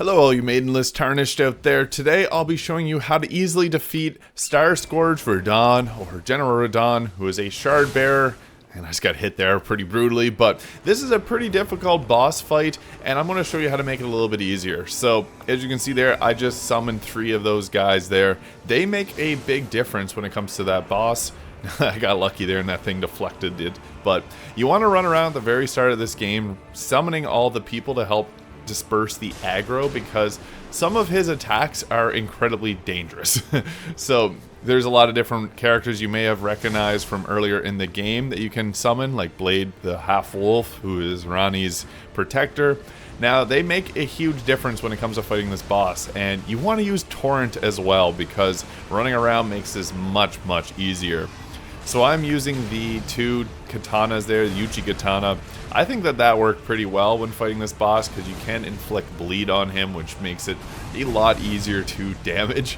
Hello all you maidenless tarnished out there. Today I'll be showing you how to easily defeat Starscourge Radahn, or General Radahn, who is a shard bearer. And I just got hit there pretty brutally, but this is a pretty difficult boss fight, and I'm going to show you how to make it a little bit easier. So, as you can see there, I just summoned 3 of those guys there. They make a big difference when it comes to that boss. I got lucky there and that thing deflected it. But you want to run around at the very start of this game, summoning all the people to help disperse the aggro, because some of his attacks are incredibly dangerous. So there's a lot of different characters you may have recognized from earlier in the game that you can summon, like Blade the Half-Wolf, who is Ranni's protector. Now, they make a huge difference when it comes to fighting this boss, and you want to use Torrent as well, because running around makes this much easier. So I'm using the 2 katanas there, the Uchi katana. I think that worked pretty well when fighting this boss, because you can inflict bleed on him, which makes it a lot easier to damage.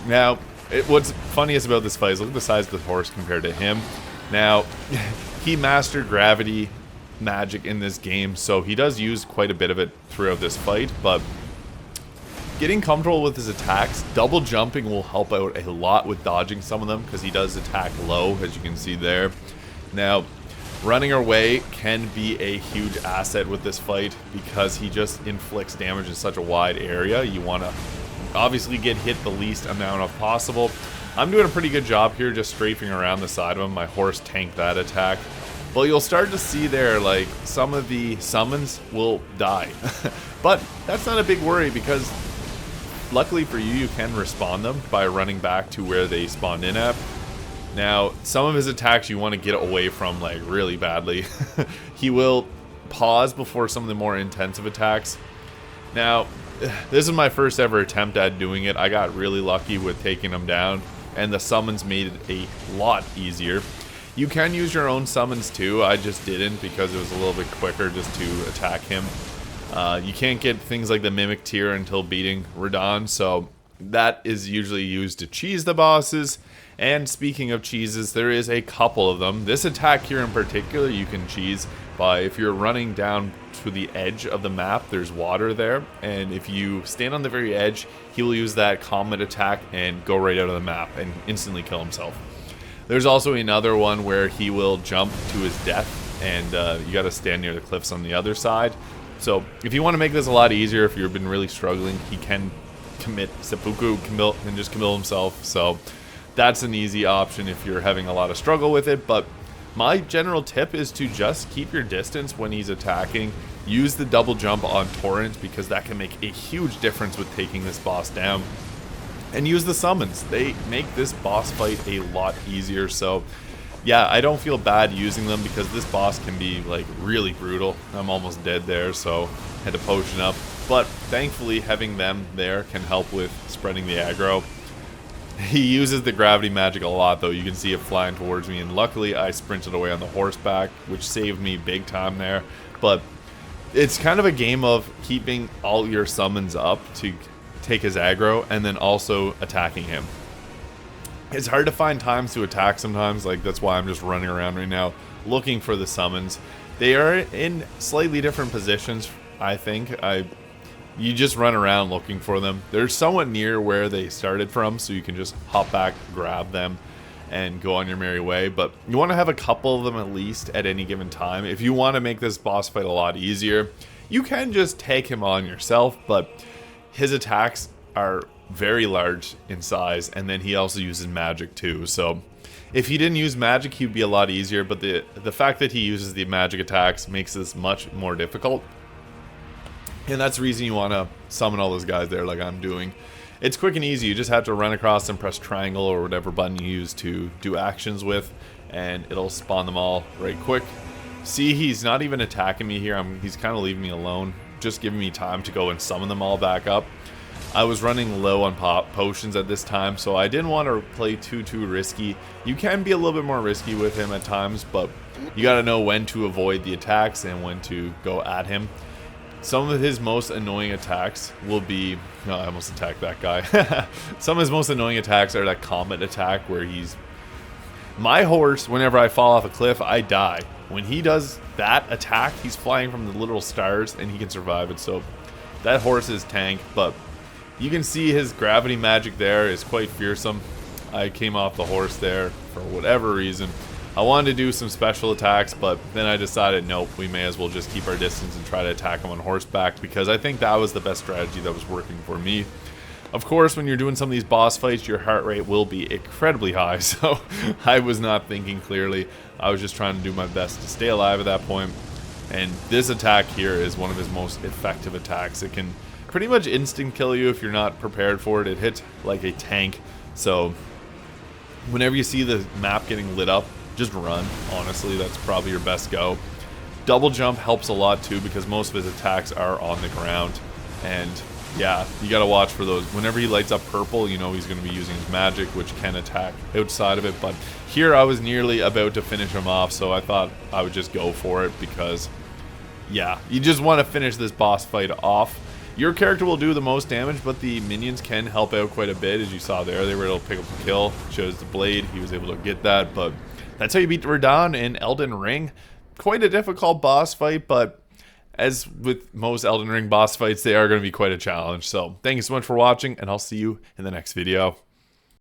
Now, what's funniest about this fight is look at the size of the horse compared to him. Now, he mastered gravity magic in this game, so he does use quite a bit of it throughout this fight, but getting comfortable with his attacks, double jumping will help out a lot with dodging some of them, because he does attack low, as you can see there. Now, running away can be a huge asset with this fight, because he just inflicts damage in such a wide area. You want to obviously get hit the least amount of possible. I'm doing a pretty good job here, just strafing around the side of him. My horse tanked that attack. But you'll start to see there, like, some of the summons will die. But that's not a big worry, because luckily for you, you can respawn them by running back to where they spawned in at. Now, some of his attacks you want to get away from, like, really badly. He will pause before some of the more intensive attacks. Now, this is my first ever attempt at doing it. I got really lucky with taking him down, and the summons made it a lot easier. You can use your own summons too. I just didn't, because it was a little bit quicker just to attack him. You can't get things like the Mimic tier until beating Radahn, so that is usually used to cheese the bosses. And speaking of cheeses, there is a couple of them. This attack here in particular you can cheese by, if you're running down to the edge of the map, there's water there, and if you stand on the very edge, he will use that comet attack and go right out of the map and instantly kill himself. There's also another one where he will jump to his death, and you gotta stand near the cliffs on the other side. So if you want to make this a lot easier, if you've been really struggling, he can commit seppuku and just kill himself. So that's an easy option if you're having a lot of struggle with it. But my general tip is to just keep your distance when he's attacking. Use the double jump on Torrent, because that can make a huge difference with taking this boss down. And use the summons. They make this boss fight a lot easier. So yeah, I don't feel bad using them, because this boss can be, like, really brutal. I'm almost dead there, so had to potion up. But thankfully, having them there can help with spreading the aggro. He uses the gravity magic a lot, though. You can see it flying towards me, and luckily I sprinted away on the horseback, which saved me big time there. But it's kind of a game of keeping all your summons up to take his aggro, and then also attacking him. It's hard to find times to attack sometimes, like that's why I'm just running around right now looking for the summons. They are in slightly different positions, I think. You just run around looking for them. They're somewhat near where they started from, so you can just hop back, grab them, and go on your merry way. But you want to have a couple of them at least at any given time. If you want to make this boss fight a lot easier, you can just take him on yourself, but his attacks are very large in size, and then he also uses magic too. So if he didn't use magic, he'd be a lot easier, but the fact that he uses the magic attacks makes this much more difficult. And that's the reason you want to summon all those guys there like I'm doing. It's quick and easy. You just have to run across and press triangle or whatever button you use to do actions with, and it'll spawn them all right quick. See, he's not even attacking me here. He's kind of leaving me alone, just giving me time to go and summon them all back up. I was running low on potions at this time, so I didn't want to play too risky. You can be a little bit more risky with him at times, but you got to know when to avoid the attacks and when to go at him. Some of his most annoying attacks will be... Oh, I almost attacked that guy. Some of his most annoying attacks are that comet attack where he's... My horse, whenever I fall off a cliff, I die. When he does that attack, he's flying from the literal stars, and he can survive it, so... that horse's tank, but you can see his gravity magic there is quite fearsome. I came off the horse there for whatever reason. I wanted to do some special attacks, but then I decided, nope, we may as well just keep our distance and try to attack him on horseback, because I think that was the best strategy that was working for me. Of course, when you're doing some of these boss fights, your heart rate will be incredibly high, so I was not thinking clearly. I was just trying to do my best to stay alive at that point. And this attack here is one of his most effective attacks. It can pretty much instant kill you if you're not prepared for it. It hits like a tank, so whenever you see the map getting lit up, just run. Honestly, that's probably your best go. Double jump helps a lot too, because most of his attacks are on the ground. And yeah, you gotta watch for those. Whenever he lights up purple, you know he's gonna be using his magic, which can attack outside of it. But here I was nearly about to finish him off, so I thought I would just go for it, because yeah, you just want to finish this boss fight off. Your character will do the most damage, but the minions can help out quite a bit. As you saw there, they were able to pick up the kill. Chose the blade, he was able to get that, but that's how you beat Radahn in Elden Ring. Quite a difficult boss fight, but as with most Elden Ring boss fights, they are going to be quite a challenge. So thank you so much for watching, and I'll see you in the next video.